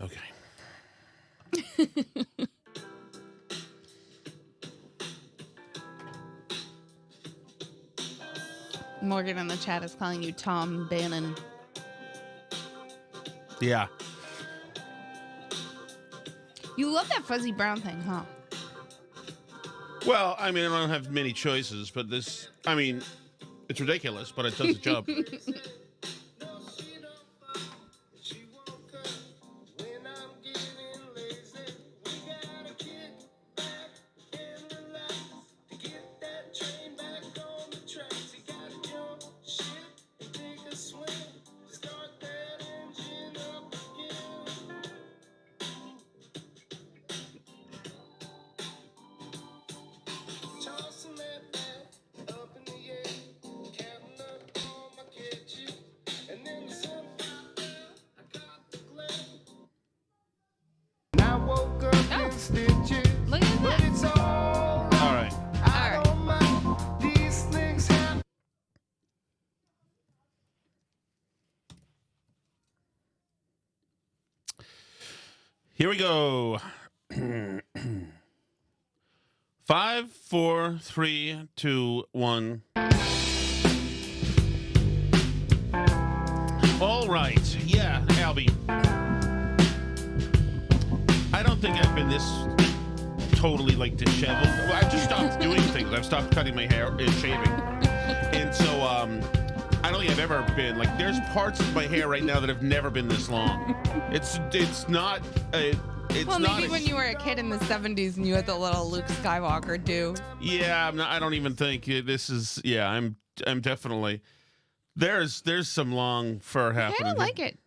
Okay. Morgan in the chat is calling you Tom Bannon. Yeah. You love that fuzzy brown thing, huh? Well, I mean, I don't have many choices, but this, I mean, it's ridiculous, but it does the job. Look at that. All right. Here we go. 5, 4, 3, 2, 1. All right. Yeah, Albie. I don't think I've been this totally like disheveled. Well, I've just stopped doing things. I've stopped cutting my hair and shaving. And so I don't think I've ever been like, there's parts of my hair right now that have never been this long. It's not well, maybe when you were a kid in the 70s and you had the little Luke Skywalker do. Yeah, I don't even think this is. Yeah, I'm definitely. There's some long fur happening. I don't like it.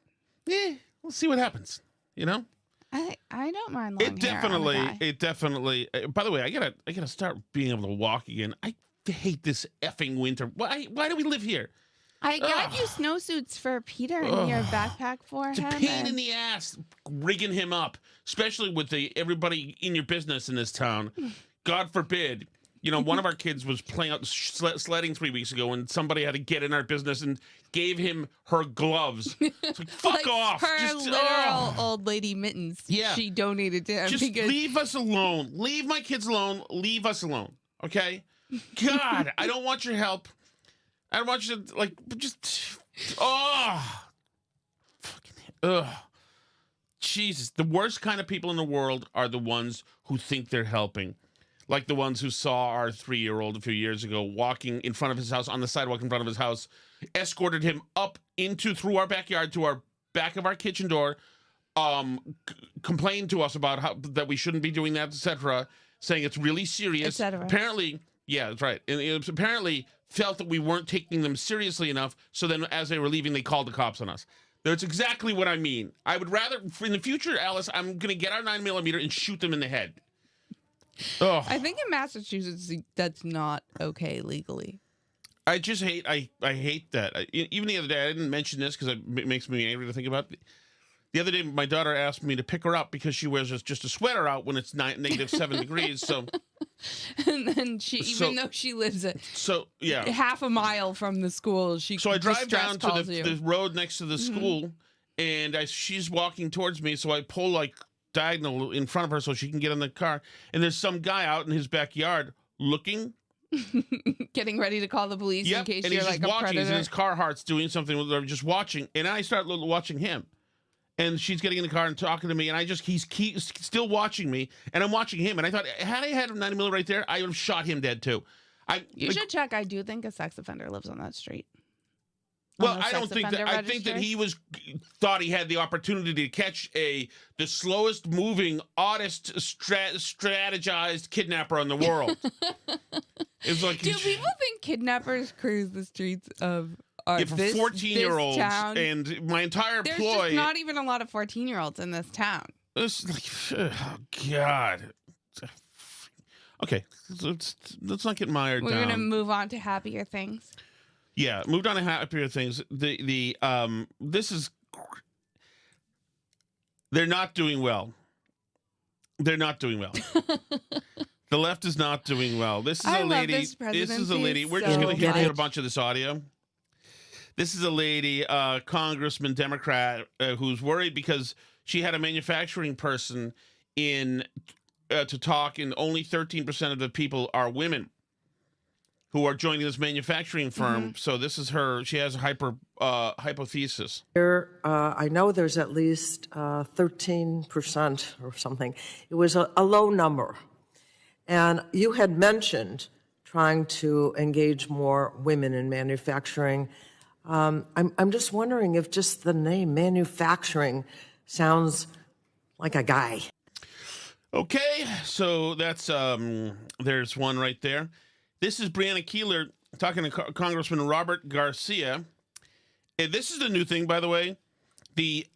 Yeah, we'll see what happens. You know. I don't mind long It definitely. By the way, I gotta start being able to walk again. I hate this effing winter. Why do we live here? I got you snowsuits for Peter in your backpack for it's him. It's a pain in the ass rigging him up, especially with everybody in your business in this town. God forbid. You know, one of our kids was playing out sledding 3 weeks ago, and somebody had to get in our business and gave him her gloves. It's like, fuck like off. Her literal old lady mittens. Yeah. She donated to him. Just leave us alone. Leave my kids alone. Leave us alone. Okay? God, I don't want your help. I don't want you to, like, just, Jesus. The worst kind of people in the world are the ones who think they're helping. Like the ones who saw our 3-year-old a few years ago walking in front of his house, on the sidewalk in front of his house, escorted him up through our backyard to our back of our kitchen door, complained to us about that we shouldn't be doing that, etc., saying it's really serious. Apparently, yeah, that's right. And it was apparently felt that we weren't taking them seriously enough, so then as they were leaving, they called the cops on us. That's exactly what I mean. I would rather, in the future, Alice, I'm going to get our 9mm and shoot them in the head. Oh. I think in Massachusetts that's not okay legally. I just hate. I hate that. Even the other day, I didn't mention this because it makes me angry to think about. The other day, my daughter asked me to pick her up because she wears just a sweater out when it's -7 degrees. So, and then even though she lives half a mile from the school, so I drive down to the road next to the school, and she's walking towards me. So I pull like diagonal in front of her so she can get in the car, and there's some guy out in his backyard looking, getting ready to call the police in case you're like a predator. He's in his Carhartt's doing something. They're just watching, and I start watching him, and she's getting in the car and talking to me, and he's still watching me, and I'm watching him, and I thought, had I had a 9mm right there, I would have shot him dead too. You should check. I do think a sex offender lives on that street. Well, I don't think that. I think that he thought he had the opportunity to catch the slowest moving, oddest, strategized kidnapper in the world. It's like, do people think kidnappers cruise the streets of for 14-year-olds and my entire There's ploy? There's just not even a lot of 14-year-olds in this town. It's like, oh God. Okay, let's not get mired down. We're gonna move on to happier things. Yeah, moved on to happier things. This is, they're not doing well. They're not doing well. The left is not doing well. This is a lady. This is a lady. We're just going to hear a bunch of this audio. This is a lady, Congressman, Democrat, who's worried because she had a manufacturing person in to talk, and only 13% of the people are women who are joining this manufacturing firm. So this is her. She has a hypothesis. I know there's at least 13% or something. It was a low number. And you had mentioned trying to engage more women in manufacturing. I'm just wondering if just the name manufacturing sounds like a guy. Okay, so that's there's one right there. This is Brianna Keeler talking to Congressman Robert Garcia. And this is the new thing, by the way. The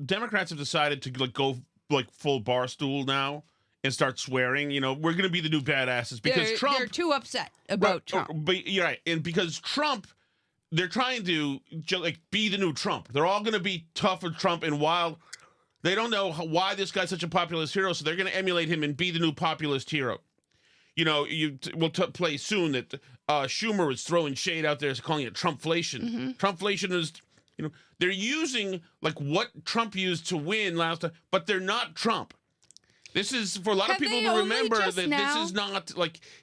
Democrats have decided to go full barstool now and start swearing. You know, we're going to be the new badasses because they're too upset about Trump. But you're right, and because Trump, they're trying to be the new Trump. They're all going to be tough with Trump and wild. They don't know why this guy's such a populist hero, so they're going to emulate him and be the new populist hero. You know, we'll play soon that Schumer is throwing shade out there, calling it Trumpflation. Trumpflation is, you know, they're using what Trump used to win last time, but they're not Trump. This is, for a lot of people to remember that this is not,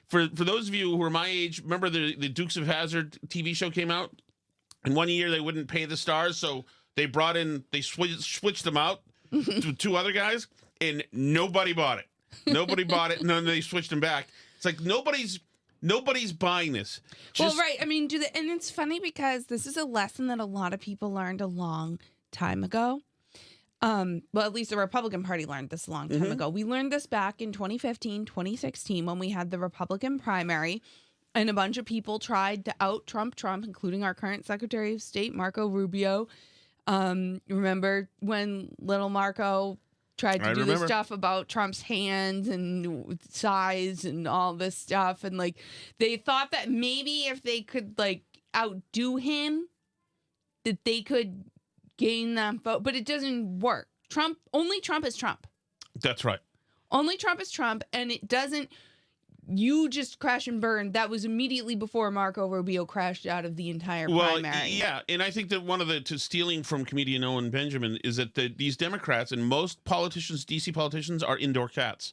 for those of you who are my age, remember the Dukes of Hazzard TV show came out? And one year they wouldn't pay the stars, so they switched them out to two other guys, and nobody bought it. Nobody bought it, and then they switched them back. It's like nobody's buying this. Well, right. I mean, and it's funny because this is a lesson that a lot of people learned a long time ago. Well, at least the Republican Party learned this a long time ago. We learned this back in 2015, 2016, when we had the Republican primary, and a bunch of people tried to out Trump, including our current Secretary of State, Marco Rubio. Remember when little Marco tried to do this stuff about Trump's hands and size and all this stuff, and they thought that maybe if they could outdo him, that they could gain that vote, but it doesn't work. Only Trump is Trump. That's right. Only Trump is Trump, and it doesn't. You just crash and burn. That was immediately before Marco Rubio crashed out of the entire primary. Yeah, and I think that one of to stealing from comedian Owen Benjamin is that these Democrats and most politicians, DC politicians, are indoor cats,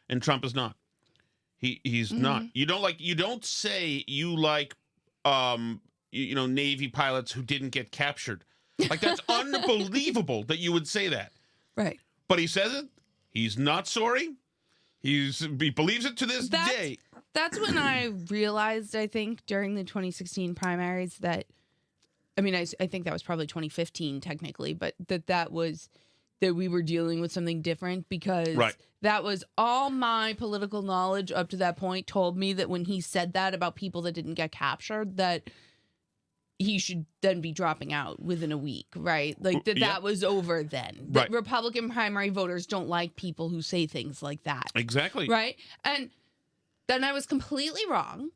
and Trump is not. He's not. You don't say you like Navy pilots who didn't get captured. That's unbelievable that you would say that. Right. But he says it. He's not sorry. He believes it to this day. That's when I realized, I think, during the 2016 primaries that, I mean, I think that was probably 2015 technically, but that we were dealing with something different because that was all my political knowledge up to that point told me that when he said that about people that didn't get captured, that he should then be dropping out within a week, right? That was over then. Right. Republican primary voters don't like people who say things like that. Exactly. Right? And then I was completely wrong.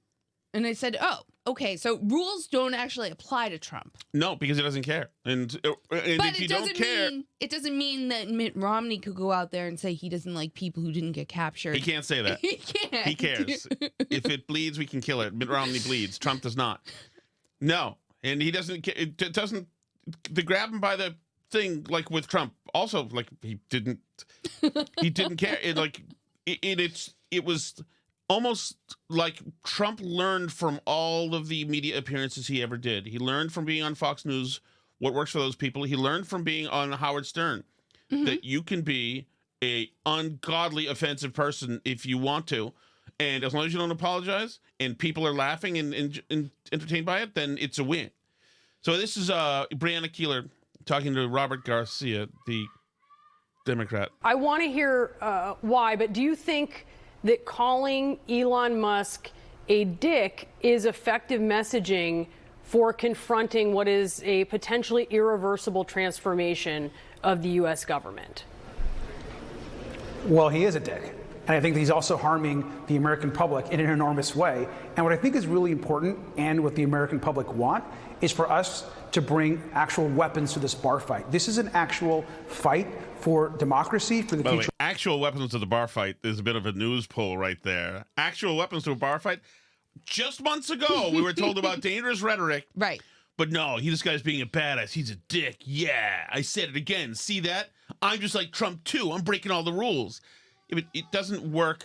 And I said, oh, okay, so rules don't actually apply to Trump. No, because he doesn't care. And if you don't care... It doesn't mean that Mitt Romney could go out there and say he doesn't like people who didn't get captured. He can't say that. He can't. He cares. If it bleeds, we can kill it. Mitt Romney bleeds. Trump does not. No. And he doesn't. It doesn't. To grab him by the thing, like with Trump, also he didn't. He didn't care. It was almost like Trump learned from all of the media appearances he ever did. He learned from being on Fox News what works for those people. He learned from being on Howard Stern that you can be a ungodly offensive person if you want to. And as long as you don't apologize and people are laughing and entertained by it, then it's a win. So this is Brianna Keeler talking to Robert Garcia, the Democrat. I want to hear why, but do you think that calling Elon Musk a dick is effective messaging for confronting what is a potentially irreversible transformation of the U.S. government? Well, he is a dick. And I think that he's also harming the American public in an enormous way. And what I think is really important, and what the American public want, is for us to bring actual weapons to this bar fight. This is an actual fight for democracy, for the future. By the way, actual weapons to the bar fight is a bit of a news poll right there. Actual weapons to a bar fight. Just months ago, we were told about dangerous rhetoric. Right. But no, this guy's being a badass. He's a dick. Yeah, I said it again. See that? I'm just like Trump too. I'm breaking all the rules. It doesn't work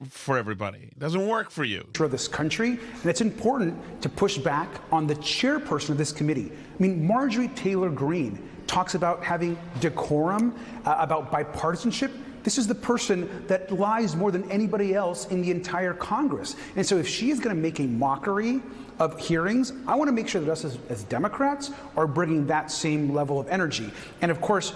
for everybody. It doesn't work for you. For this country, and it's important to push back on the chairperson of this committee. I mean, Marjorie Taylor Greene talks about having decorum, about bipartisanship. This is the person that lies more than anybody else in the entire Congress. And so if she is going to make a mockery of hearings, I want to make sure that us as Democrats are bringing that same level of energy. And of course,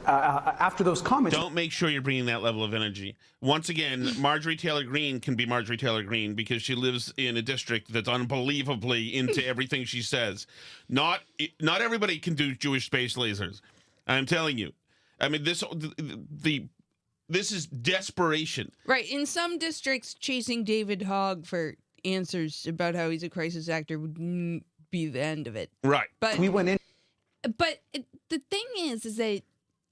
after those comments, don't make sure you're bringing that level of energy. Once again, Marjorie Taylor Greene can be Marjorie Taylor Greene because she lives in a district that's unbelievably into everything she says. Not everybody can do Jewish space lasers. I'm telling you. I mean, this is desperation. Right. In some districts, chasing David Hogg for answers about how he's a crisis actor would be the end of it. Right. But we went in. But the thing is that,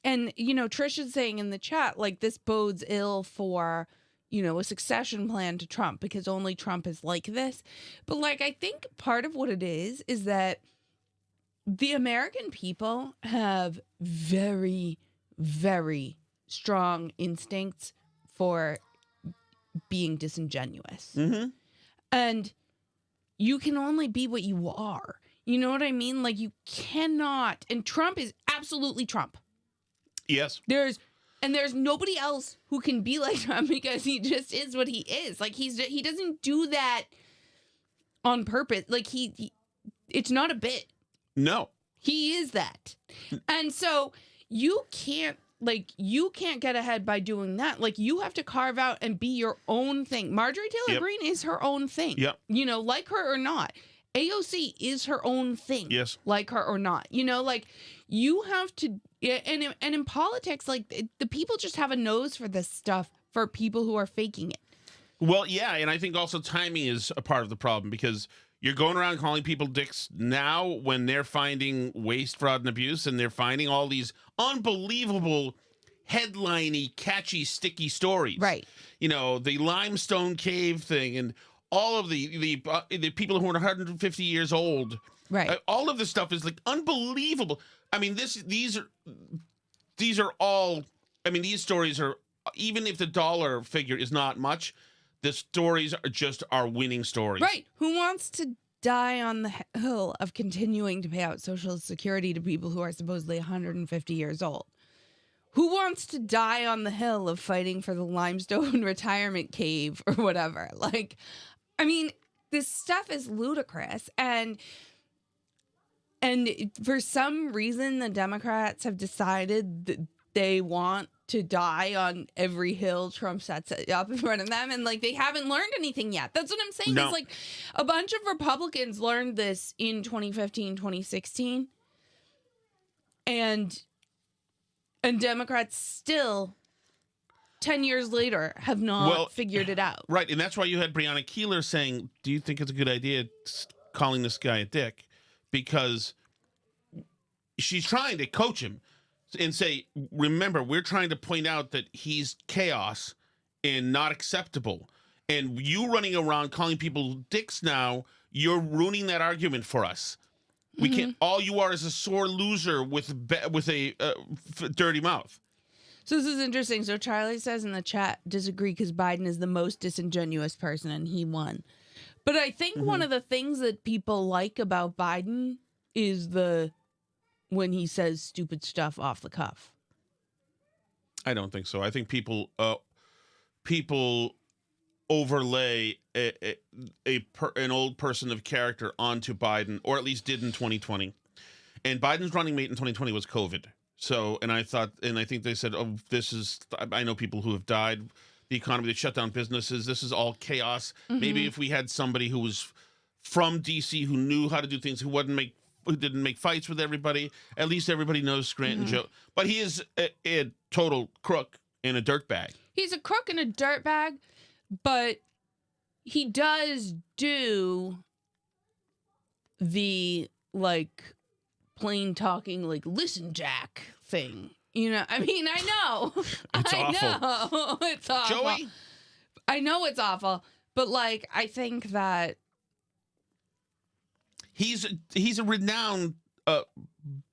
and, Trish is saying in the chat, like, this bodes ill for, a succession plan to Trump because only Trump is like this. But, like, I think part of what it is that the American people have very, very strong instincts for being disingenuous. Mm-hmm. And you can only be what you are. You know what I mean? Like, you cannot. And Trump is absolutely Trump. Yes. There's nobody else who can be like Trump because he just is what he is. Like, he doesn't do that on purpose. Like, it's not a bit. No. He is that. And so you can't get ahead by doing that. Like, you have to carve out and be your own thing. Marjorie Taylor Greene is her own thing. Yep. Like her or not. AOC is her own thing. Yes. Like her or not. Like, you have to, and in politics, like, the people just have a nose for this stuff for people who are faking it. Well, yeah, and I think also timing is a part of the problem because you're going around calling people dicks now when they're finding waste, fraud, and abuse, and they're finding all these unbelievable headliney, catchy, sticky stories. Right. The limestone cave thing and all of the people who are 150 years old. Right. All of this stuff is like unbelievable. I mean, these are all. I mean, these stories are, even if the dollar figure is not much, the stories are just our winning stories. Right. Who wants to die on the hill of continuing to pay out Social Security to people who are supposedly 150 years old? Who wants to die on the hill of fighting for the limestone retirement cave or whatever? Like, I mean, this stuff is ludicrous. And for some reason, the Democrats have decided that they want to die on every hill Trump sets up in front of them. And, like, they haven't learned anything yet. That's what I'm saying. No. It's like a bunch of Republicans learned this in 2015, 2016. And Democrats still, 10 years later, have not figured it out. Right. And that's why you had Breonna Keeler saying, do you think it's a good idea calling this guy a dick? Because she's trying to coach him and say, remember, we're trying to point out that he's chaos and not acceptable. And you running around calling people dicks now, you're ruining that argument for us. We can't. All you are is a sore loser with a dirty mouth. So this is interesting. So Charlie says in the chat, disagree because Biden is the most disingenuous person and he won. But I think one of the things that people like about Biden is when he says stupid stuff off the cuff. I don't think so. I think people overlay an old person of character onto Biden, or at least did in 2020. And Biden's running mate in 2020 was COVID. So, and I think they said, oh, I know people who have died, the economy, they shut down businesses. This is all chaos. Maybe if we had somebody who was from DC who knew how to do things, who didn't make fights with everybody, at least everybody knows Scranton Joe. But he is a total crook and a dirtbag. He's a crook and a dirtbag, but he does do the, like, plain talking, like, listen, Jack thing. I mean, I know. It's awful. Know. It's awful. Joey? I know it's awful, but, like, I think that He's a renowned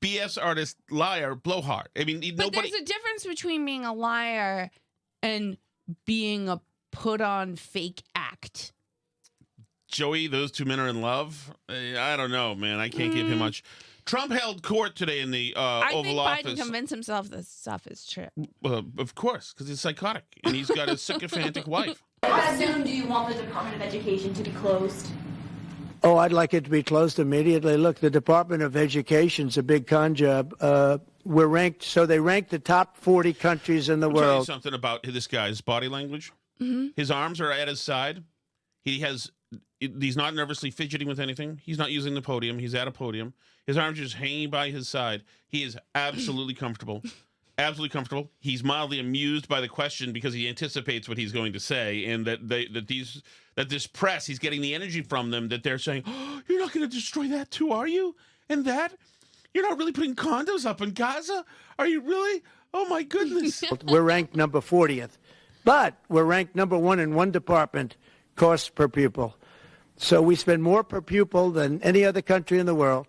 BS artist, liar, blowhard. I mean, But there's a difference between being a liar and being a put-on fake act. Joey, those two men are in love. I don't know, man. I can't give him much. Trump held court today in the Oval Office. I think Biden convinced himself this stuff is true. Of course, because he's psychotic and he's got a sycophantic wife. How soon do you want the Department of Education to be closed? Oh, I'd like it to be closed immediately. Look, the Department of Education's a big con job. We're ranked, so they rank the top 40 countries in the world. I'll tell you something about this guy's body language. Mm-hmm. His arms are at his side. He's not nervously fidgeting with anything. He's not using the podium. He's at a podium. His arms are just hanging by his side. He is absolutely comfortable. Absolutely comfortable. He's mildly amused by the question because he anticipates what he's going to say, and that this press, he's getting the energy from them that they're saying, "Oh, you're not going to destroy that too, are you? And that you're not really putting condos up in Gaza, are you really? Oh my goodness." We're ranked number 40th, but we're ranked number 1 in one department, cost per pupil. So we spend more per pupil than any other country in the world.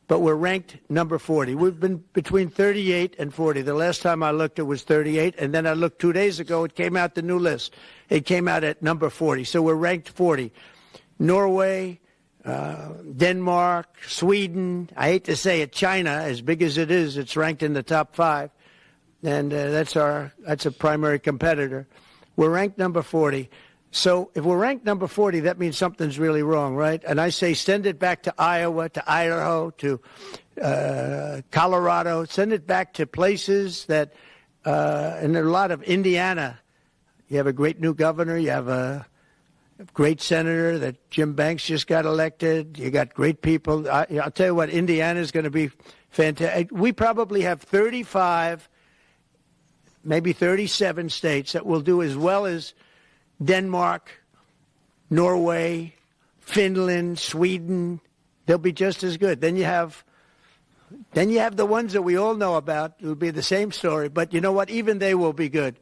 But we're ranked number 40. We've been between 38 and 40. The last time I looked, it was 38. And then I looked 2 days ago, it came out the new list. It came out at number 40. So we're ranked 40. Norway, Denmark, Sweden, I hate to say it, China, as big as it is, it's ranked in the top 5. And that's a primary competitor. We're ranked number 40. So if we're ranked number 40, that means something's really wrong, right? And I say send it back to Iowa, to Idaho, to Colorado. Send it back to places that, and there are a lot of Indiana. You have a great new governor. You have a great senator that Jim Banks just got elected. You got great people. I'll tell you what, Indiana is going to be fantastic. We probably have 35, maybe 37 states that will do as well as Denmark, Norway, Finland, Sweden. They'll be just as good. Then you have the ones that we all know about. It'll be the same story. But you know what? Even they will be good.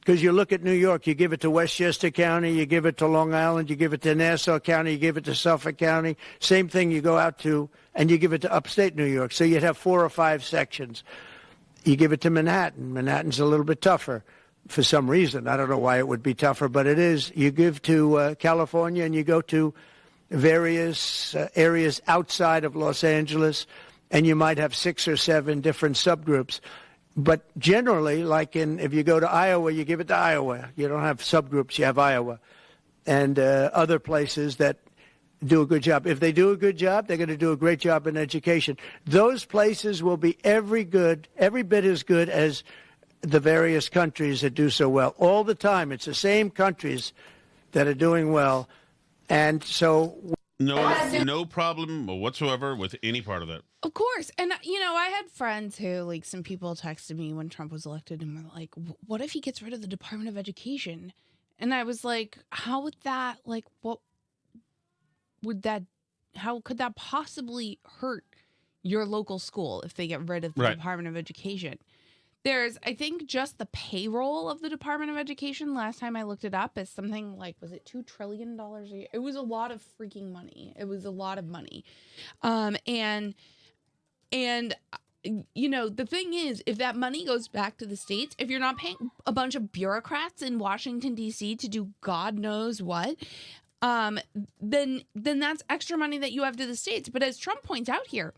Because you look at New York, you give it to Westchester County, you give it to Long Island, you give it to Nassau County, you give it to Suffolk County. Same thing you go out to, and you give it to upstate New York. So you'd have 4 or 5 sections. You give it to Manhattan. Manhattan's a little bit tougher. For some reason. I don't know why it would be tougher, but it is. You give to California and you go to various areas outside of Los Angeles, and you might have 6 or 7 different subgroups. But generally, like if you go to Iowa, you give it to Iowa. You don't have subgroups, you have Iowa. And other places that do a good job. If they do a good job, they're going to do a great job in education. Those places will be every bit as good as the various countries that do so well. All the time, it's the same countries that are doing well. And so no problem whatsoever with any part of that. Of course. And, I had friends who, like, some people texted me when Trump was elected and were like, what if he gets rid of the Department of Education? And I was like, how could that possibly hurt your local school if they get rid of the Department of Education? There's, I think, just the payroll of the Department of Education, last time I looked it up, is something like, was it $2 trillion a year? It was a lot of freaking money. It was a lot of money. And the thing is, if that money goes back to the states, if you're not paying a bunch of bureaucrats in Washington, D.C. to do God knows what, then that's extra money that you have to the states. But as Trump points out here,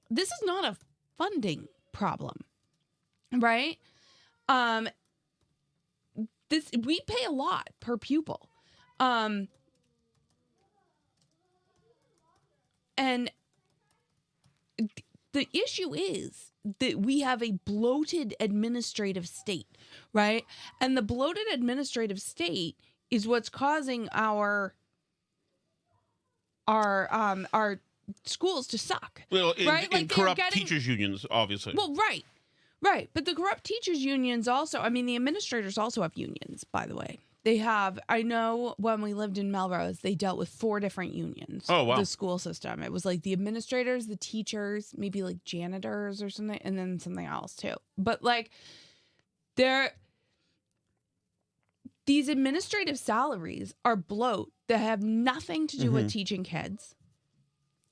this is not a funding problem. Right? We pay a lot per pupil. And the issue is that we have a bloated administrative state, right? And the bloated administrative state is what's causing our schools to suck. Well, right? and corrupt teachers unions, obviously. Well, right. Right. But the corrupt teachers unions also, the administrators also have unions, by the way. They have, I know when we lived in Melrose, they dealt with 4 different unions. Oh, wow. The school system. It was like the administrators, the teachers, maybe like janitors or something, and then something else too. But like, these administrative salaries are bloat that have nothing to do with teaching kids.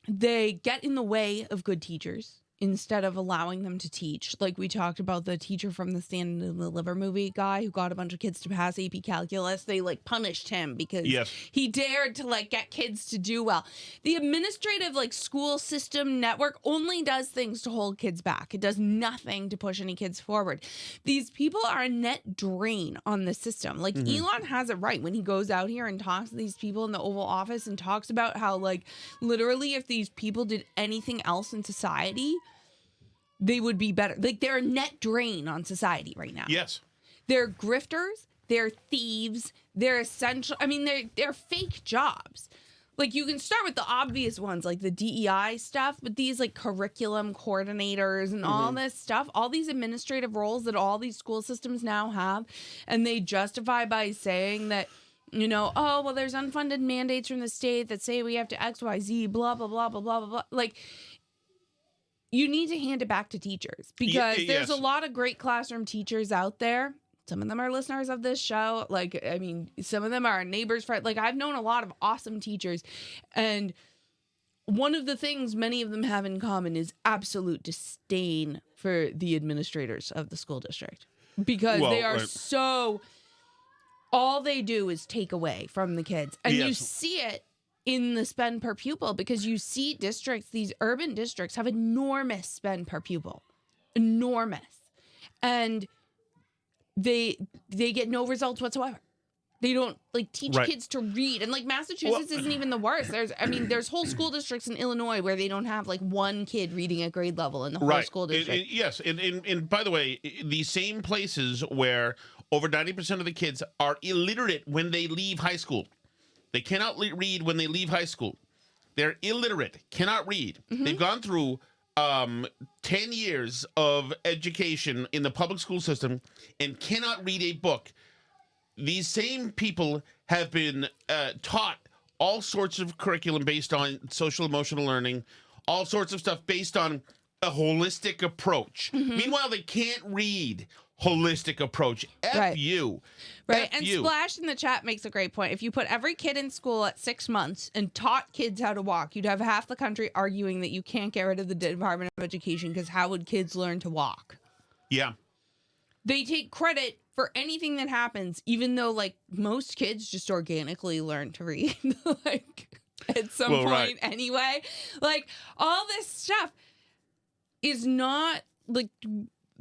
they get in the way of good teachers instead of allowing them to teach. Like we talked about the teacher from the Stand and Deliver movie guy who got a bunch of kids to pass AP Calculus. They like punished him because he dared to like get kids to do well. The administrative like school system network only does things to hold kids back. It does nothing to push any kids forward. These people are a net drain on the system. Like Elon has it right when he goes out here and talks to these people in the Oval Office and talks about how like literally if these people did anything else in society, they would be better. Like, they're a net drain on society right now. Yes. They're grifters. They're thieves. They're essential. I mean, they're fake jobs. Like, you can start with the obvious ones, like the DEI stuff, but these, like, curriculum coordinators and all this stuff, all these administrative roles that all these school systems now have, and they justify by saying that, you know, oh, well, there's unfunded mandates from the state that say we have to X, Y, Z, blah, blah, blah, blah, blah, blah, blah. Like, you need to hand it back to teachers because there's a lot of great classroom teachers out there. Some of them are listeners of this show. Like, I mean, some of them are neighbors. Like, I've known a lot of awesome teachers. And one of the things many of them have in common is absolute disdain for the administrators of the school district because they are so, all they do is take away from the kids. And you see it in the spend per pupil because you see districts, these urban districts have enormous spend per pupil, enormous. And they get no results whatsoever. They don't like teach kids to read. And like Massachusetts isn't even the worst. There's whole school districts in Illinois where they don't have like one kid reading at grade level in the whole school district. Yes. And by the way, these same places where over 90% of the kids are illiterate when they leave high school. They cannot read when they leave high school. They're illiterate, cannot read. They've gone through 10 years of education in the public school system and cannot read a book. These same people have been taught all sorts of curriculum based on social emotional learning, all sorts of stuff based on a holistic approach. Meanwhile, they can't read. Holistic approach. F you. Right. And Splash in the chat makes a great point. If you put every kid in school at 6 months and taught kids how to walk, you'd have half the country arguing that you can't get rid of the Department of Education because how would kids learn to walk? Yeah. They take credit for anything that happens, even though like most kids just organically learn to read like at some point anyway. Like all this stuff is not like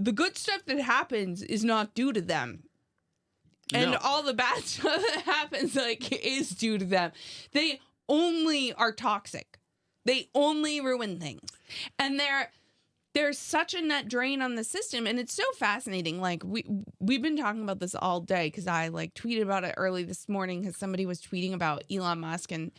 the good stuff that happens is not due to them. And all the bad stuff that happens, like, is due to them. They only are toxic. They only ruin things. And there's such a net drain on the system. And it's so fascinating. Like, we've been talking about this all day because I, like, tweeted about it early this morning because somebody was tweeting about Elon Musk and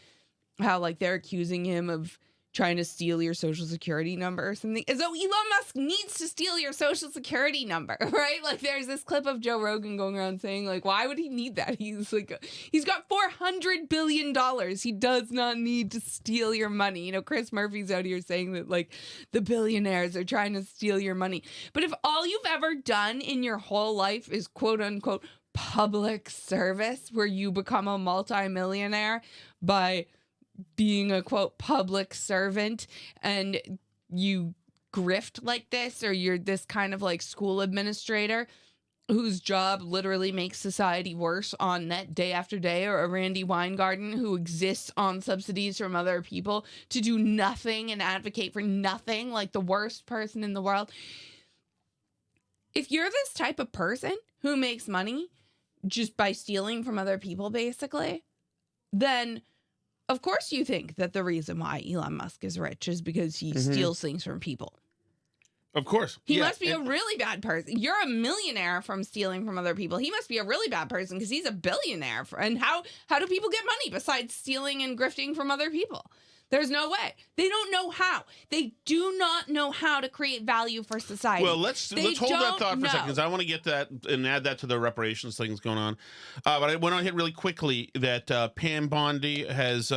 how, like, they're accusing him of trying to steal your social security number or something. As though Elon Musk needs to steal your social security number, right? Like there's this clip of Joe Rogan going around saying like, why would he need that? He's got $400 billion. He does not need to steal your money. You know, Chris Murphy's out here saying that like the billionaires are trying to steal your money. But if all you've ever done in your whole life is quote unquote public service where you become a multimillionaire by being a quote public servant and you grift like this, or you're this kind of like school administrator whose job literally makes society worse on net day after day, or a Randy Weingarten who exists on subsidies from other people to do nothing and advocate for nothing, like the worst person in the world. If you're this type of person who makes money just by stealing from other people, basically, then of course you think that the reason why Elon Musk is rich is because he steals things from people. Of course. He must be a really bad person. You're a millionaire from stealing from other people. He must be a really bad person because he's a billionaire. And how do people get money besides stealing and grifting from other people? There's no way. They don't know how. They do not know how to create value for society. Well, let's hold that thought for a second because I want to get that and add that to the reparations things going on. But I want to hit really quickly that Pam Bondi has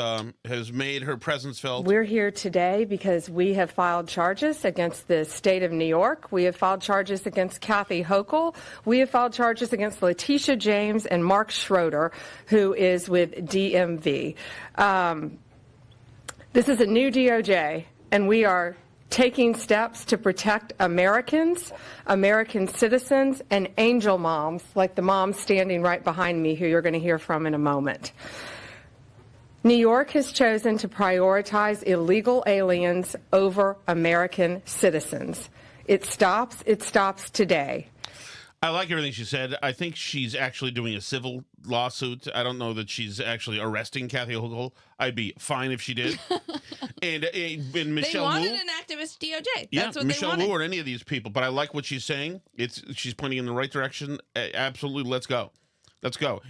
made her presence felt. We're here today because we have filed charges against the state of New York. We have filed charges against Kathy Hochul. We have filed charges against Letitia James and Mark Schroeder, who is with DMV. This is a new DOJ, and we are taking steps to protect Americans, American citizens, and angel moms, like the mom standing right behind me, who you're going to hear from in a moment. New York has chosen to prioritize illegal aliens over American citizens. It stops today. I like everything she said. I think she's actually doing a civil lawsuit. I don't know that she's actually arresting Kathy Hochul. I'd be fine if she did. and Michelle They wanted Wu, an activist DOJ. yeah, That's what Michelle they wanted. Wu or any of these people. But I like what she's saying. She's pointing in the right direction. Absolutely, let's go. Let's go.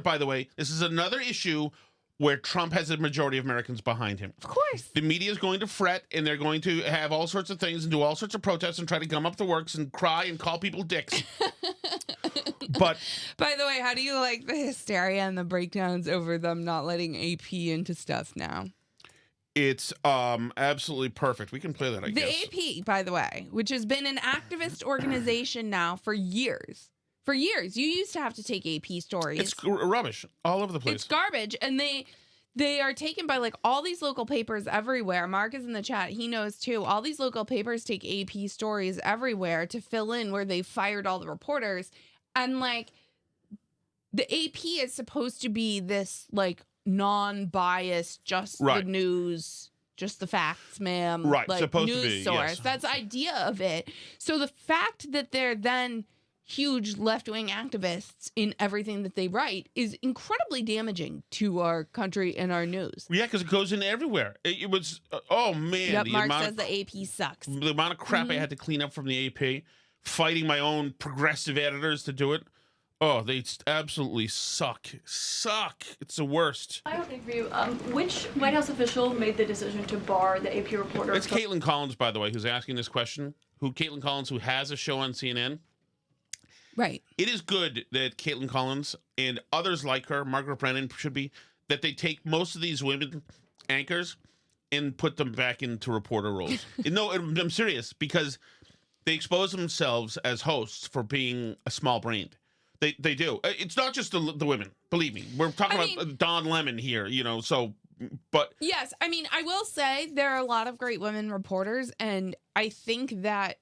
By the way, this is another issue where Trump has a majority of Americans behind him. Of course. The media is going to fret, and they're going to have all sorts of things and do all sorts of protests and try to gum up the works and cry and call people dicks. But by the way, how do you like the hysteria and the breakdowns over them not letting AP into stuff now? it's absolutely perfect. We can play that, I guess. The AP, by the way, which has been an activist organization now for years. For years, you used to have to take AP stories. It's rubbish all over the place. It's garbage, and they are taken by like all these local papers everywhere. Mark is in the chat; he knows too. All these local papers take AP stories everywhere to fill in where they fired all the reporters, and like the AP is supposed to be this like non-biased, just the news. Just the facts, ma'am. Right, like, supposed news to be, source. yes. That's the idea of it. So the fact that they're then huge left-wing activists in everything that they write is incredibly damaging to our country and our news. Yeah, because it goes in everywhere. It was, oh man. Yep, Mark says the AP sucks. The amount of crap I had to clean up from the AP, fighting my own progressive editors to do it. Oh, they absolutely suck. It's the worst. I don't think for you. Which White House official made the decision to bar the AP reporter? It's Caitlin Collins, by the way, who's asking this question. Caitlin Collins, who has a show on CNN. Right. It is good that Caitlin Collins and others like her, Margaret Brennan should be, that they take most of these women anchors and put them back into reporter roles. No, I'm serious, because they expose themselves as hosts for being a small-brained. They do. It's not just the women. Believe me, we're talking about Don Lemon here. But yes, I mean, I will say there are a lot of great women reporters, and I think that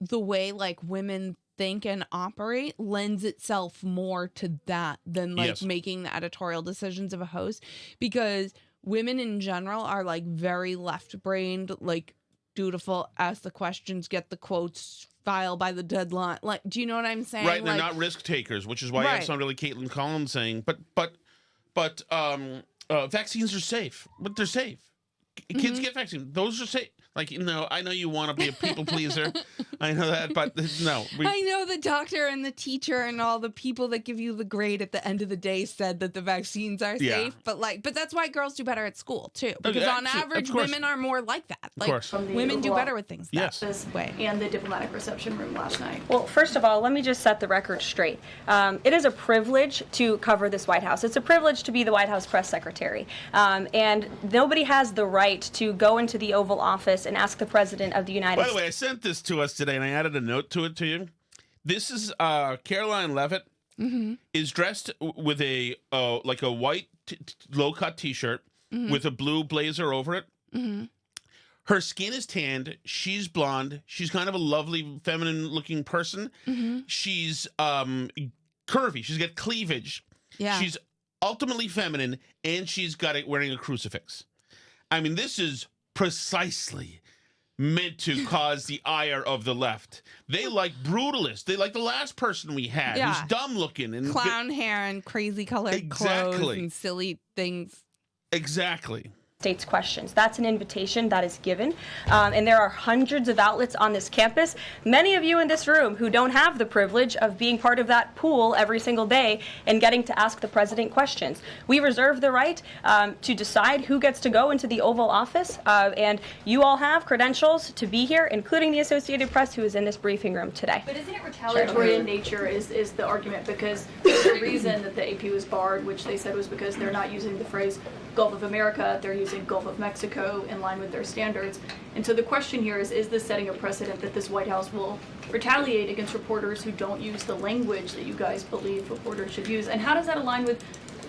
the way like women think and operate lends itself more to that than like making the editorial decisions of a host, because women in general are like very left-brained, like dutiful, ask the questions, get the quotes, file by the deadline. Like, do you know what I'm saying? Right, and they're not risk takers, which is why that's not really Caitlin Collins saying. But vaccines are safe. But they're safe. Kids get vaccines. Those are safe. Like, I know you want to be a people pleaser. I know that, but no. I know the doctor and the teacher and all the people that give you the grade at the end of the day said that the vaccines are safe. But that's why girls do better at school too. Because on average, women are more like that. Like, women do better with things that way. And the diplomatic reception room last night. Well, first of all, let me just set the record straight. It is a privilege to cover this White House. It's a privilege to be the White House press secretary. And nobody has the right to go into the Oval Office and ask the President of the United States. By the way, I sent this to us today, and I added a note to it to you. This is Caroline Leavitt is dressed with a like a white low-cut T-shirt with a blue blazer over it. Her skin is tanned. She's blonde. She's kind of a lovely, feminine-looking person. She's curvy. She's got cleavage. Yeah. She's ultimately feminine, and she's got it wearing a crucifix. I mean, this is precisely meant to cause the ire of the left. They like brutalists. They like the last person we had, who's dumb looking and clown hair and crazy colored clothes and silly things. Exactly. States questions. That's an invitation that is given. And there are hundreds of outlets on this campus. Many of you in this room who don't have the privilege of being part of that pool every single day and getting to ask the president questions. We reserve the right to decide who gets to go into the Oval Office. And you all have credentials to be here, including the Associated Press, who is in this briefing room today. But isn't it retaliatory in nature is the argument? Because the reason that the AP was barred, which they said was because they're not using the phrase Gulf of America, they're using Gulf of Mexico in line with their standards. And so the question here is this setting a precedent that this White House will retaliate against reporters who don't use the language that you guys believe reporters should use? And how does that align with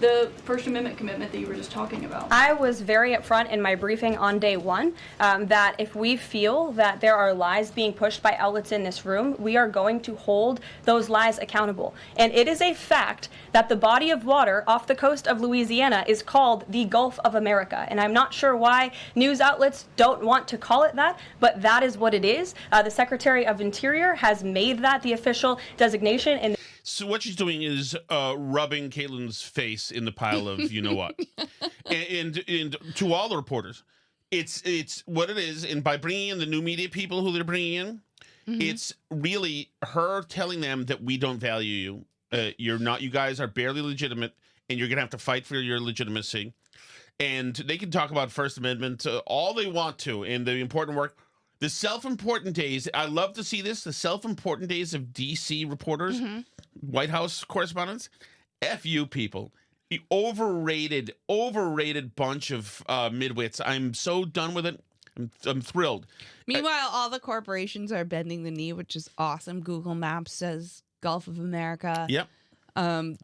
the First Amendment commitment that you were just talking about? I was very upfront in my briefing on day one that if we feel that there are lies being pushed by outlets in this room, we are going to hold those lies accountable. And it is a fact that the body of water off the coast of Louisiana is called the Gulf of America. And I'm not sure why news outlets don't want to call it that, but that is what it is. The Secretary of Interior has made that the official designation. And so what she's doing is rubbing Caitlin's face in the pile of you know what, and to all the reporters, it's what it is. And by bringing in the new media people who they're bringing in, it's really her telling them that we don't value you. You're not. You guys are barely legitimate, and you're gonna have to fight for your legitimacy. And they can talk about First Amendment all they want to, and the important work. The self-important days, I love to see this, the self-important days of D.C. reporters, White House correspondents. F you people. The overrated bunch of midwits. I'm so done with it. I'm thrilled. Meanwhile, all the corporations are bending the knee, which is awesome. Google Maps says Gulf of America. Yep.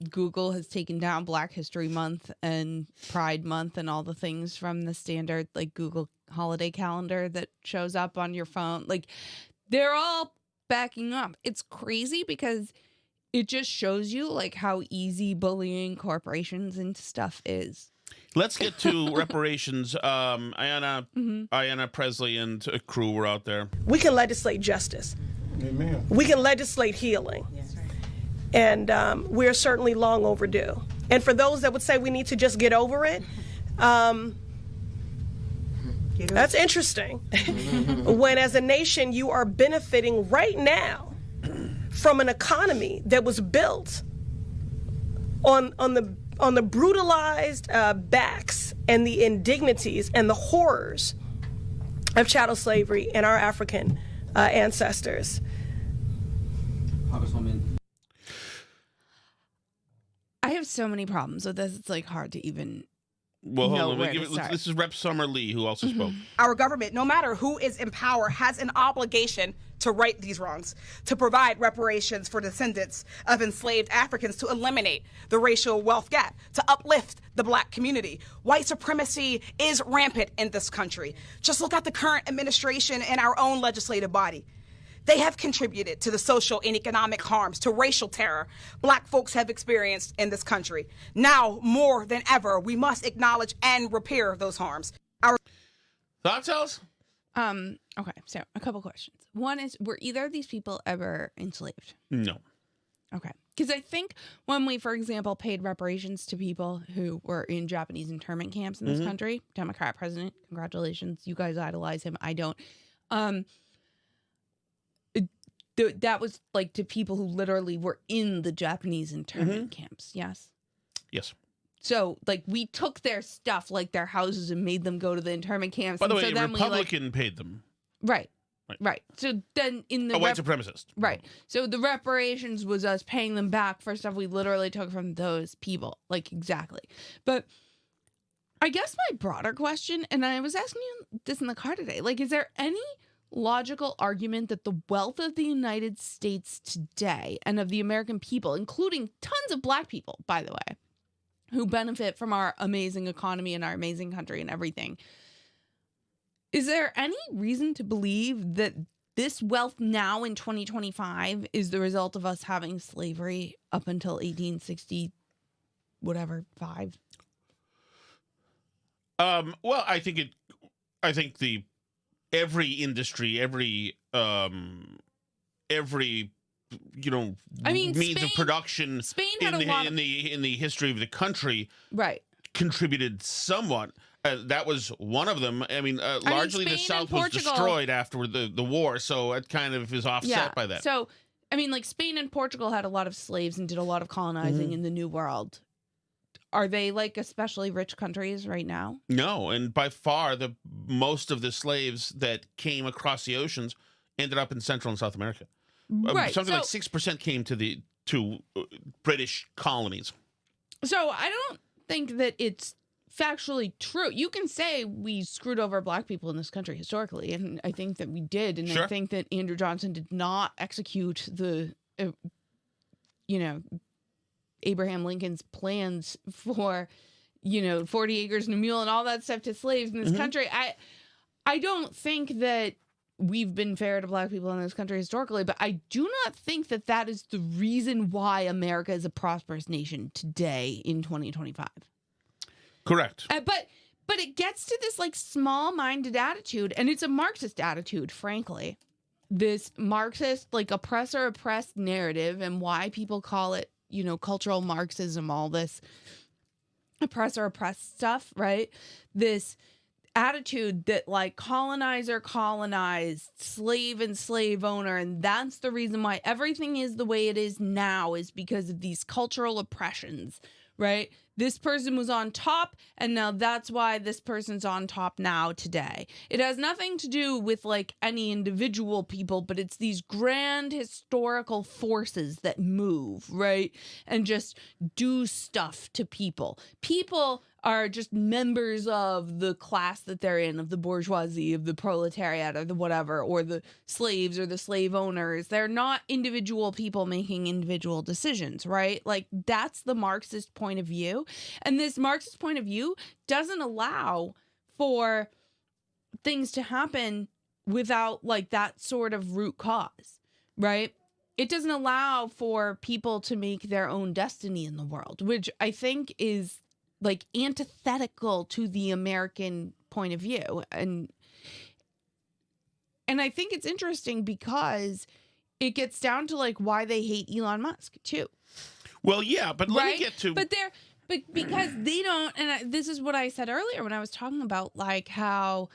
Google has taken down Black History Month and Pride Month and all the things from the standard, like Google holiday calendar that shows up on your phone. Like, they're all backing up. It's crazy because it just shows you like how easy bullying corporations into stuff is. Let's get to reparations. Ayanna Presley and a crew were out there. We can legislate justice. Amen. We can legislate healing. Yes. And we're certainly long overdue. And for those that would say we need to just get over it, that's interesting. When as a nation you are benefiting right now from an economy that was built on the brutalized backs and the indignities and the horrors of chattel slavery and our African ancestors. I have so many problems with this. It's like hard to even. Well, hold on. This is Rep. Summer Lee, who also spoke. Our government, no matter who is in power, has an obligation to right these wrongs, to provide reparations for descendants of enslaved Africans, to eliminate the racial wealth gap, to uplift the Black community. White supremacy is rampant in this country. Just look at the current administration and our own legislative body. They have contributed to the social and economic harms, to racial terror Black folks have experienced in this country. Now, more than ever, we must acknowledge and repair those harms. Thoughts, Alice? Okay, so a couple questions. One is, were either of these people ever enslaved? No. Okay. Because I think when we, for example, paid reparations to people who were in Japanese internment camps in this country, Democrat president, congratulations, you guys idolize him, I don't. That was like to people who literally were in the Japanese internment camps, yes? Yes. So, like, we took their stuff, like their houses, and made them go to the internment camps. By the way, so a Republican paid them. Right. So then in the... A white supremacist. Right. So the reparations was us paying them back for stuff we literally took from those people. Like, exactly. But I guess my broader question, and I was asking you this in the car today, like, is there any logical argument that the wealth of the United States today and of the American people, including tons of Black people, by the way, who benefit from our amazing economy and our amazing country and everything, is there any reason to believe that this wealth now in 2025 is the result of us having slavery up until 1860, whatever, 5? Well, I think every industry, every means of production Spain had in the history of the country, right, contributed somewhat. That was one of them. I mean, largely the South was destroyed after the war, so it kind of is offset by that. So, I mean, like, Spain and Portugal had a lot of slaves and did a lot of colonizing in the New World. Are they, like, especially rich countries right now? No, and by far most of the slaves that came across the oceans ended up in Central and South America. Right. Something like 6% came to British colonies. So I don't think that it's factually true. You can say we screwed over Black people in this country historically, and I think that we did, and sure. I think that Andrew Johnson did not execute the, Abraham Lincoln's plans for, 40 acres and a mule and all that stuff to slaves in this country. I don't think that we've been fair to black people in this country historically, but I do not think that that is the reason why America is a prosperous nation today in 2025. Correct. But it gets to this like small-minded attitude, and it's a Marxist attitude, frankly. This Marxist, like oppressor-oppressed narrative, and why people call it, cultural Marxism, all this oppressor-oppressed stuff, right? This attitude that like colonizer colonized, slave and slave owner, and that's the reason why everything is the way it is now is because of these cultural oppressions, right? This person was on top, and now that's why this person's on top now today. It has nothing to do with like any individual people, but it's these grand historical forces that move, right? And just do stuff to people. People are just members of the class that they're in, of the bourgeoisie, of the proletariat, or the whatever, or the slaves or the slave owners. They're not individual people making individual decisions, right? Like, that's the Marxist point of view. And this Marxist point of view doesn't allow for things to happen without, like, that sort of root cause, right? It doesn't allow for people to make their own destiny in the world, which I think is like antithetical to the American point of view. And I think it's interesting because it gets down to like why they hate Elon Musk too. Well, yeah, but let me get to... But because they don't, and this is what I said earlier when I was talking about like how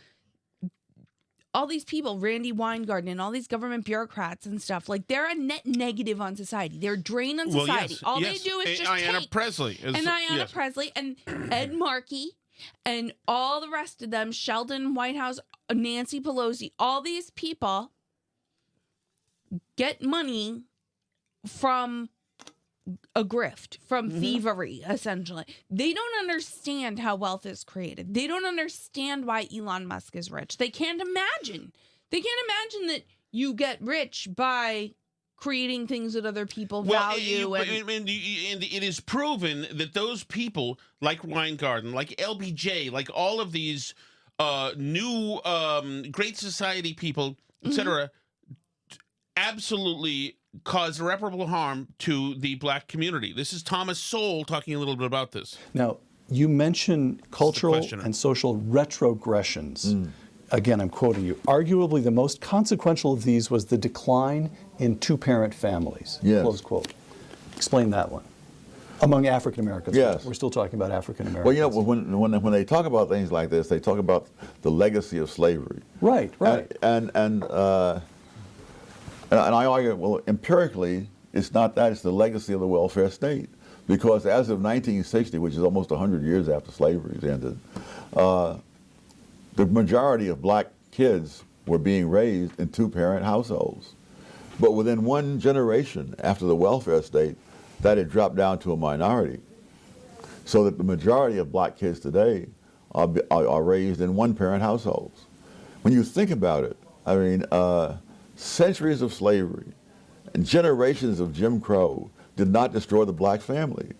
all these people, Randy Weingarten and all these government bureaucrats and stuff, like they're a net negative on society. They're a drain on society. All they do is just Ayanna Presley. Ayanna Presley and Ed Markey and all the rest of them, Sheldon Whitehouse, Nancy Pelosi, all these people get money from a grift, from thievery, essentially. They don't understand how wealth is created. They don't understand why Elon Musk is rich. They can't imagine. They can't imagine that you get rich by creating things that other people value. And it is proven that those people, like Weingarten, like LBJ, like all of these new Great Society people, etc., absolutely cause irreparable harm to the black community. This is Thomas Sowell talking a little bit about this. Now, you mentioned cultural and social retrogressions. Again, I'm quoting you. Arguably the most consequential of these was the decline in two-parent families. Yes. Close quote. Explain that one. Among African Americans. Yes. We're still talking about African Americans. Well, when they talk about things like this, they talk about the legacy of slavery. Right. And I argue, well, empirically, it's not that, it's the legacy of the welfare state. Because as of 1960, which is almost 100 years after slavery ended, the majority of black kids were being raised in two-parent households. But within one generation after the welfare state, that had dropped down to a minority. So that the majority of black kids today are raised in one-parent households. When you think about it, I mean, centuries of slavery and generations of Jim Crow did not destroy the black family,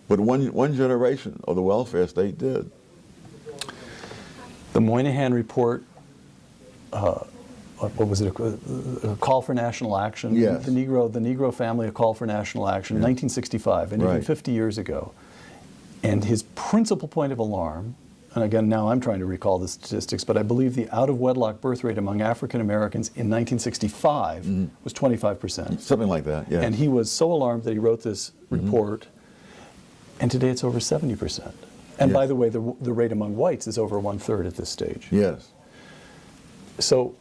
but one generation of the welfare state did. The Moynihan Report, what was it, a call for national action? Yes. The Negro family, a call for national action, 1965, and even 50 years ago. And his principal point of alarm, and again, now I'm trying to recall the statistics, but I believe the out-of-wedlock birth rate among African Americans in 1965 was 25%. Something like that, yeah. And he was so alarmed that he wrote this report, and today it's over 70%. And by the way, the rate among whites is over 1/3 at this stage. Yes. So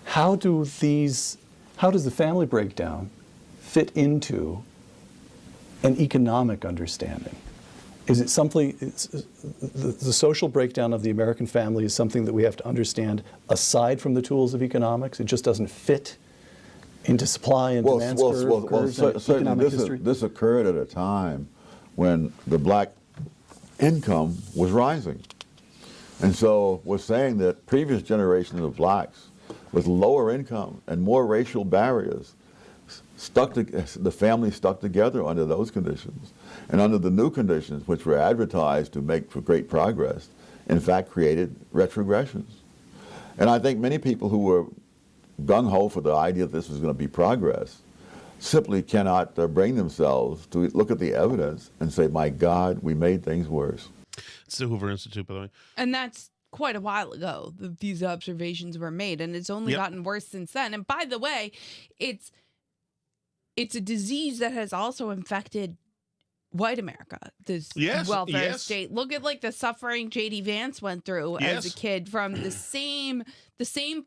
how does the family breakdown fit into an economic understanding? Is it something, the social breakdown of the American family is something that we have to understand aside from the tools of economics? It just doesn't fit into supply and demand curves and economic history? This occurred at a time when the black income was rising. And so we're saying that previous generations of blacks with lower income and more racial barriers the family stuck together under those conditions. And under the new conditions, which were advertised to make for great progress, in fact created retrogressions. And I think many people who were gung-ho for the idea that this was going to be progress simply cannot bring themselves to look at the evidence and say, my God, we made things worse. It's the Hoover Institute, by the way. And that's quite a while ago that these observations were made, and it's only gotten worse since then. And by the way, it's a disease that has also infected white America, this welfare state. Look at like the suffering J.D. Vance went through as a kid from the same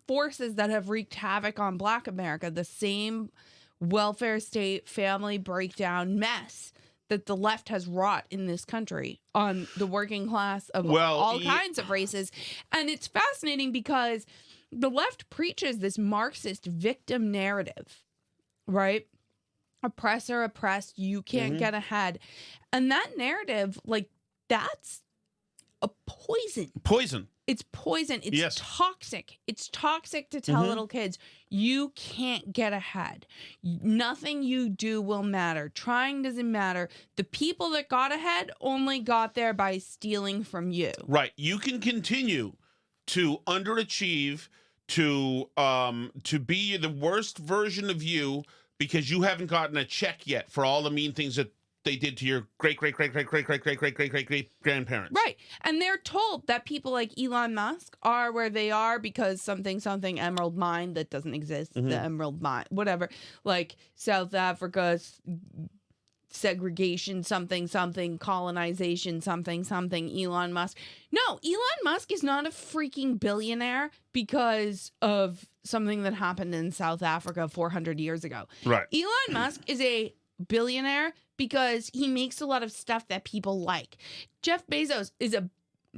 forces that have wreaked havoc on Black America, the same welfare state, family breakdown mess that the left has wrought in this country on the working class of all kinds of races. And it's fascinating because the left preaches this Marxist victim narrative, right? Oppressor, oppressed, you can't get ahead. And that narrative, like, that's a poison. It's poison. It's toxic. It's toxic to tell little kids, you can't get ahead. Nothing you do will matter. Trying doesn't matter. The people that got ahead only got there by stealing from you. Right. You can continue to underachieve, to be the worst version of you because you haven't gotten a check yet for all the mean things that they did to your great grandparents. Right. And they're told that people like Elon Musk are where they are because something emerald mine that doesn't exist, the emerald mine, whatever, like South Africa's segregation, something, colonization, something, Elon Musk. No, Elon Musk is not a freaking billionaire because of something that happened in South Africa 400 years ago. Right. Elon Musk is a billionaire because he makes a lot of stuff that people like. Jeff Bezos is a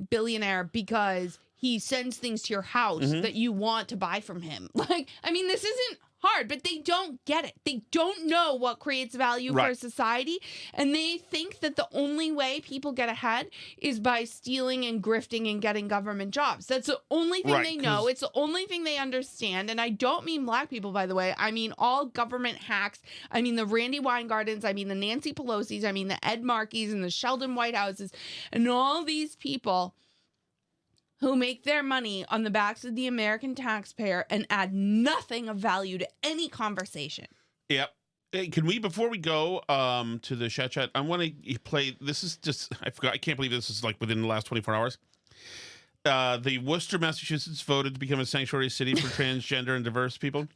billionaire because he sends things to your house that you want to buy from him. Like, I mean, this isn't hard, but they don't get it. They don't know what creates value for society, and they think that the only way people get ahead is by stealing and grifting and getting government jobs. That's the only thing they know. It's the only thing they understand, and I don't mean Black people, by the way. I mean all government hacks. I mean the Randy Weingardens. I mean the Nancy Pelosi's. I mean the Ed Markeys and the Sheldon Whitehouses and all these people who make their money on the backs of the American taxpayer and add nothing of value to any conversation. Yep. Hey, can we, before we go to the chat, I want to play, this is just, I forgot, I can't believe this is like within the last 24 hours. The Worcester, Massachusetts voted to become a sanctuary city for transgender and diverse people.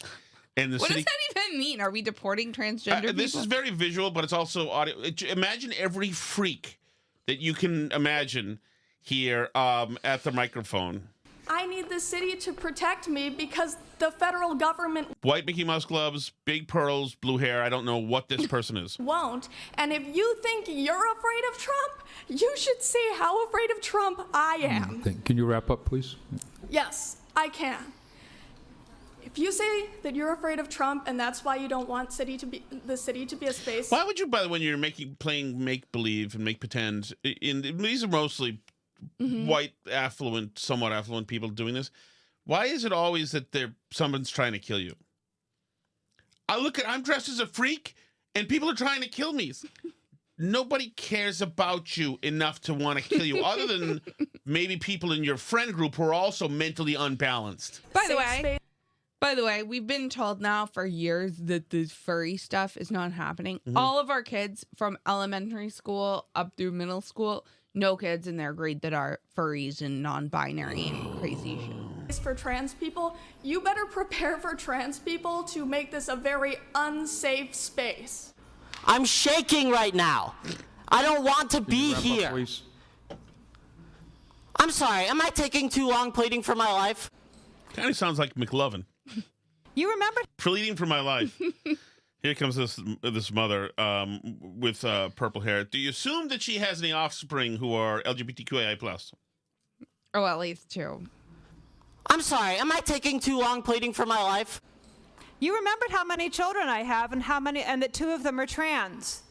And the what city, does that even mean? Are we deporting transgender people? This is very visual, but it's also audio. Imagine every freak that you can imagine here at the microphone. I need the city to protect me because the federal government White Mickey Mouse gloves, big pearls, blue hair. I don't know what this person is. won't. And if you think you're afraid of Trump, you should see how afraid of Trump I am. Can you wrap up, please? Yes, I can. If you say that you're afraid of Trump and that's why you don't want the city to be a space. Why would you, by the way, when you're playing make-believe and make pretend, these are mostly white, affluent, somewhat affluent people doing this. Why is it always that someone's trying to kill you? I'm dressed as a freak and people are trying to kill me. Nobody cares about you enough to want to kill you, other than maybe people in your friend group who are also mentally unbalanced. By the way, we've been told now for years that this furry stuff is not happening. All of our kids from elementary school up through middle school, no kids in their grade that are furries and non-binary and crazy shit. For trans people, you better prepare for trans people to make this a very unsafe space. I'm shaking right now. I don't want to be here. Please. I'm sorry, am I taking too long pleading for my life? Kind of sounds like McLovin. You remember? Pleading for my life. Here comes this mother with purple hair. Do you assume that she has any offspring who are LGBTQIA+? Oh, at least two. I'm sorry, am I taking too long pleading for my life? You remembered how many children I have and that two of them are trans.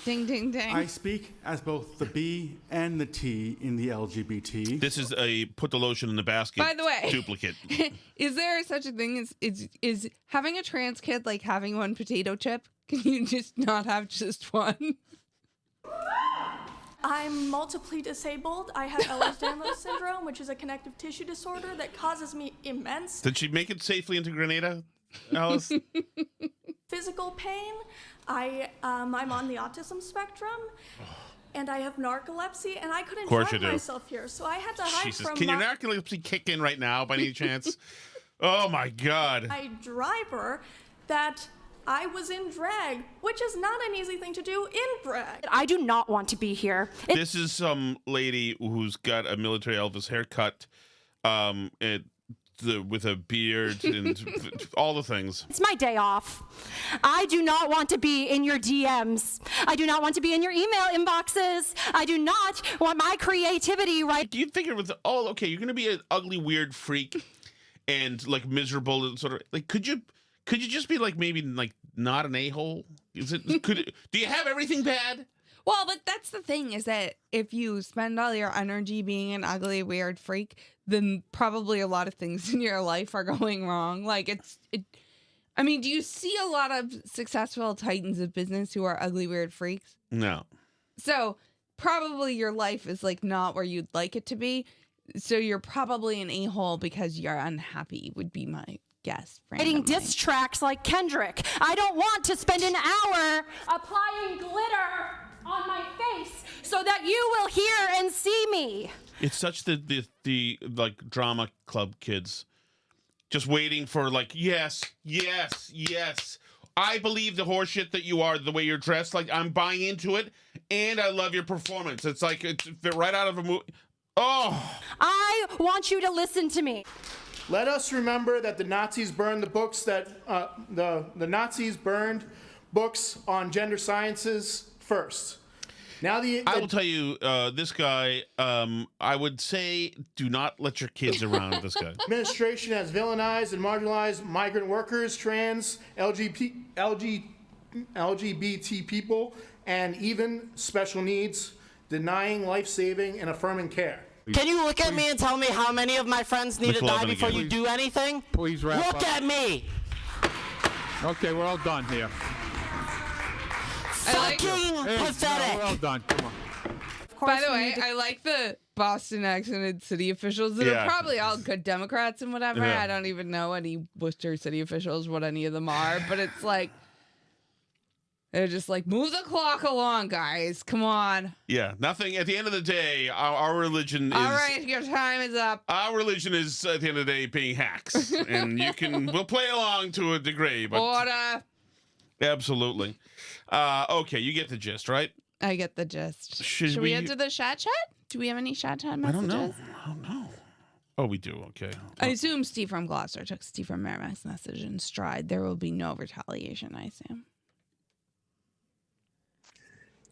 Ding, ding, ding. I speak as both the B and the T in the LGBT. This is a put the lotion in the basket. By the way, duplicate. Is there such a thing as is having a trans kid like having one potato chip? Can you just not have just one? I'm multiply disabled. I have Ehlers-Danlos syndrome, which is a connective tissue disorder that causes me immense Did she make it safely into Grenada, Alice? physical pain. I'm on the autism spectrum, and I have narcolepsy, and I couldn't drive myself here, so I had to hide Jesus. from Can your narcolepsy kick in right now by any chance? Oh my God. my driver that I was in drag, which is not an easy thing to do in drag. I do not want to be here. This is some lady who's got a military Elvis haircut, with a beard and all the things. It's my day off. I do not want to be in your DMs. I do not want to be in your email inboxes. I do not want my creativity You figure with okay, you're gonna be an ugly, weird freak and like miserable and sort of like could you just be like maybe like not an a-hole? Do you have everything bad? Well, but that's the thing is that if you spend all your energy being an ugly, weird freak, then probably a lot of things in your life are going wrong. Like I mean, do you see a lot of successful titans of business who are ugly, weird freaks? No. So probably your life is like not where you'd like it to be. So you're probably an a-hole because you're unhappy would be my guess. writing diss tracks like Kendrick. I don't want to spend an hour applying glitter on my face so that you will hear and see me. It's such the like drama club kids just waiting for like yes. I believe the horseshit that you are, the way you're dressed. Like I'm buying into it, and I love your performance. It's like it's right out of a movie. Oh, I want you to listen to me. Let us remember that the Nazis burned the books that the Nazis burned books on gender sciences first. Now I will tell you, this guy. I would say, do not let your kids around this guy. Administration has villainized and marginalized migrant workers, trans, LGBT people, and even special needs, denying life-saving and affirming care. Can you look at me and tell me how many of my friends need to die before you do anything? Please wrap up. Look at me. Okay, we're all done here. Fucking pathetic. No, we're all done. Come on. By the way, I like the Boston accented city officials that are probably all good Democrats and whatever. Yeah. I don't even know any Worcester city officials, what any of them are, but it's like, they're just like, move the clock along, guys. Come on. Yeah, nothing. At the end of the day, our religion is... All right, your time is up. Our religion is, at the end of the day, being hacks. And we'll play along to a degree, but... Order. Absolutely. Okay, you get the gist, right? I get the gist. Should we enter the chat? Do we have any chat messages? I don't know. Oh, we do. Okay. I assume Steve from Gloucester took Steve from Merrimack's message in stride. There will be no retaliation, I assume.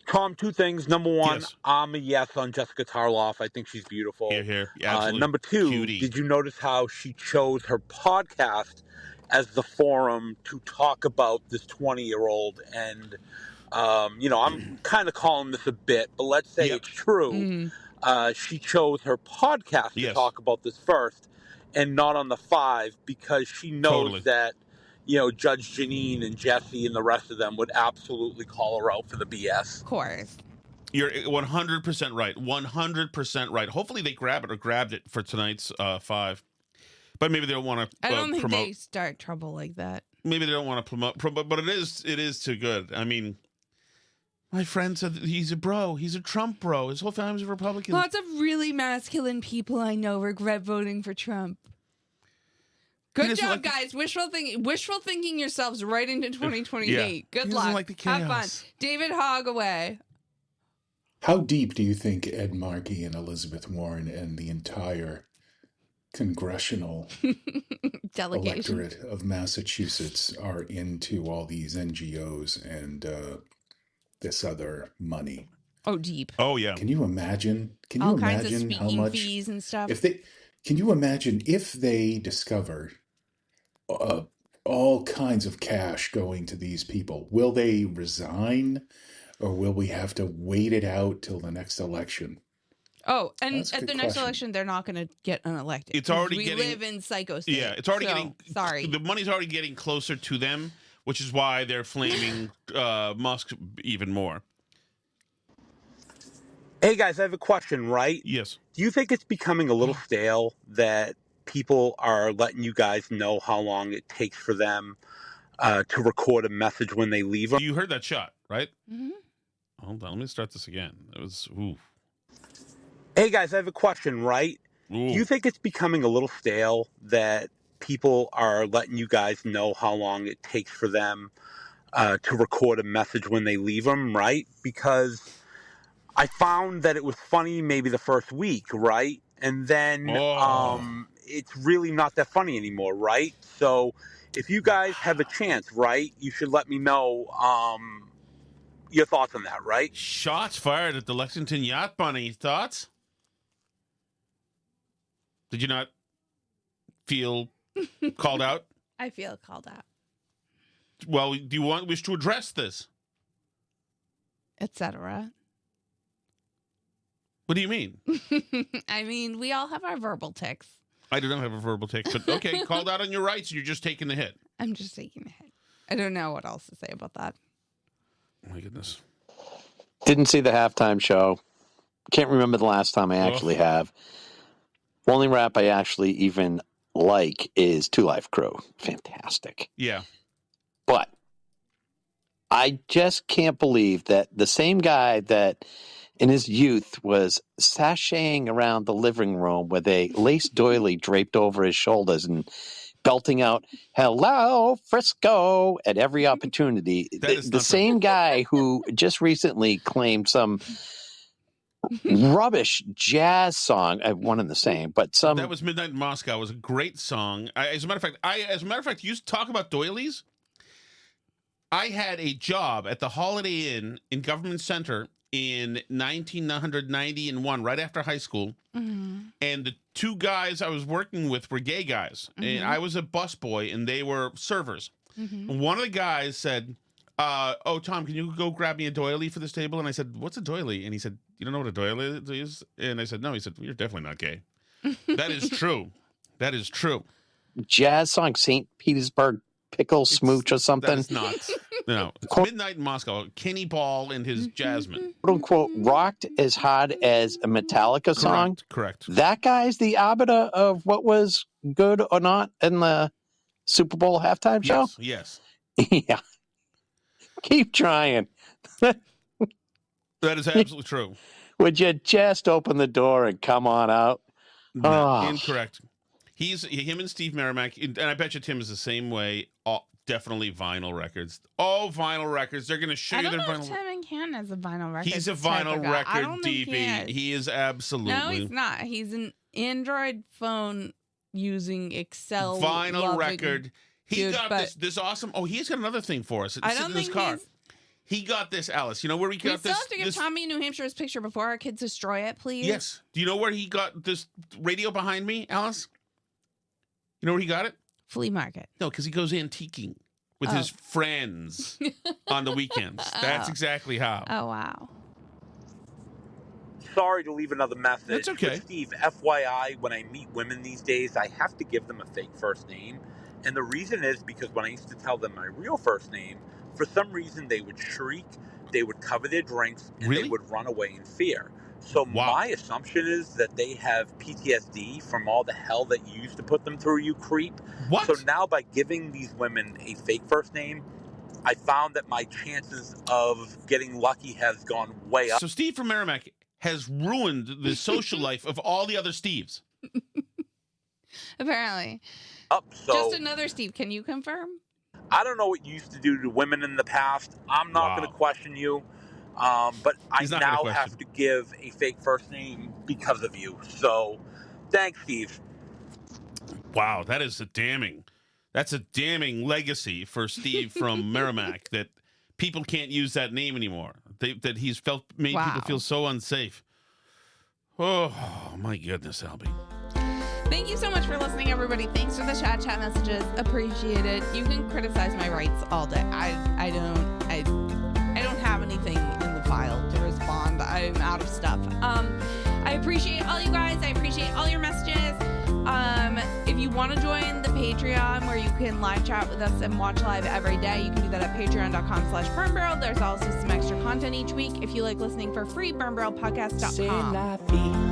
Tom, two things. Number one, I'm a yes on Jessica Tarloff. I think she's beautiful. Here. Absolutely. Number two, cutie. Did you notice how she chose her podcast as the forum to talk about this 20-year-old? And, I'm kind of calling this a bit, but let's say it's true. Mm-hmm. She chose her podcast to talk about this first and not on the 5 because she knows that, Judge Janine and Jesse and the rest of them would absolutely call her out for the BS. Of course. You're 100% right. 100% right. Hopefully they grabbed it for tonight's 5. But maybe they don't want to I don't think promote. they start trouble like that. Maybe they don't want to promote, but it is too good. I mean, my friend said that he's a bro. He's a Trump bro. His whole family's a Republican. Lots of really masculine people I know regret voting for Trump. Good job, guys. Wishful thinking yourselves right into 2028. Yeah. Good luck. Have fun. David Hogg away. How deep do you think Ed Markey and Elizabeth Warren and the entire congressional delegation electorate of Massachusetts are into all these NGOs and this other money? Oh, deep. Oh, yeah. Can you imagine? All kinds of how speaking much fees and stuff. Can you imagine if they discover all kinds of cash going to these people? Will they resign? or will we have to wait it out till the next election? Oh, and That's a at good the next question. election, they're not going to get unelected. It's already we getting- live in psycho state. Yeah, it's already getting. Sorry. The money's already getting closer to them, which is why they're flaming Musk even more. Hey guys, I have a question, right? Yes. Do you think it's becoming a little stale that people are letting you guys know how long it takes for them to record a message when they leave them? You heard that shot, right? Mm-hmm. Hold on, let me start this again. It was ooh. Hey guys, I have a question, right? Ooh. Do you think it's becoming a little stale that people are letting you guys know how long it takes for them to record a message when they leave them, right? Because I found that it was funny maybe the first week, right? And then it's really not that funny anymore, right? So if you guys have a chance, right, you should let me know your thoughts on that, right? Shots fired at the Lexington Yacht Bunny. Thoughts? Did you not feel called out? I feel called out. Well, do you wish to address this? Etc. What do you mean? I mean, we all have our verbal tics. I do not have a verbal tick, but okay, called out on your rights, and you're just taking the hit. I'm just taking the hit. I don't know what else to say about that. Oh my goodness. Didn't see the halftime show. Can't remember the last time I actually have. Only rap I actually even like is Two Life Crew. Fantastic. Yeah. But I just can't believe that the same guy that in his youth was sashaying around the living room with a lace doily draped over his shoulders and belting out "Hello, Frisco" at every opportunity. The same guy who just recently claimed some rubbish jazz song, one and the same, but some. That was Midnight in Moscow. It was a great song. As a matter of fact, you talk about doilies. I had a job at the Holiday Inn in Government Center in 1991, right after high school. Mm-hmm. And the two guys I was working with were gay guys. Mm-hmm. And I was a busboy, and they were servers. Mm-hmm. And one of the guys said, oh, Tom, can you go grab me a doily for this table? And I said, what's a doily? And he said, you don't know what a doily is? And I said, no. He said, well, you're definitely not gay. That is true. That is true. Jazz song, St. Petersburg Pickle Smooch or something. That is not. No. It's Midnight in Moscow. Kenny Ball and his Jasmine. "Quote unquote," rocked as hard as a Metallica song. Correct. That guy's the arbiter of what was good or not in the Super Bowl halftime show? Yes. Yeah. Keep trying. That is absolutely true. Would you just open the door and come on out? No, incorrect. Him and Steve Merrimack, and I bet you Tim is the same way. Definitely vinyl records. Oh, vinyl records. They're going to show you their vinyl. I don't know if Tim and Ken has a vinyl record. He's a vinyl record DP. He is absolutely. No, he's not. He's an Android phone using Excel vinyl record. He dude, got this awesome. Oh, he's got another thing for us. It's I don't in his think car. He got this, Alice. You know where he got this? We still have to give Tommy in New Hampshire his picture before our kids destroy it, please. Yes. Do you know where he got this radio behind me, Alice? You know where he got it? Flea market. No, because he goes antiquing with his friends on the weekends. That's exactly how. Oh, wow. Sorry to leave another message. That's okay. But Steve, FYI, when I meet women these days, I have to give them a fake first name. And the reason is because when I used to tell them my real first name, for some reason they would shriek, they would cover their drinks, and they would run away in fear. So my assumption is that they have PTSD from all the hell that you used to put them through, you creep. What? So now by giving these women a fake first name, I found that my chances of getting lucky has gone way up. So Steve from Merrimack has ruined the social life of all the other Steves. Apparently. So just another Steve. Can you confirm? I don't know what you used to do to women in the past. I'm not going to question you. But I now have to give a fake first name because of you. So, thanks, Steve. Wow, that's a damning legacy for Steve from Merrimack that people can't use that name anymore. That he's made people feel so unsafe. Oh my goodness, Albie. Thank you so much for listening, everybody. Thanks for the chat messages. Appreciate it. You can criticize my rights all day. I don't have anything in the I'm out of stuff. I appreciate all you guys. I appreciate all your messages. If you want to join the Patreon where you can live chat with us and watch live every day, you can do that at patreon.com/burnbarrel. There's also some extra content each week if you like listening for free, burnbarrelpodcast.com.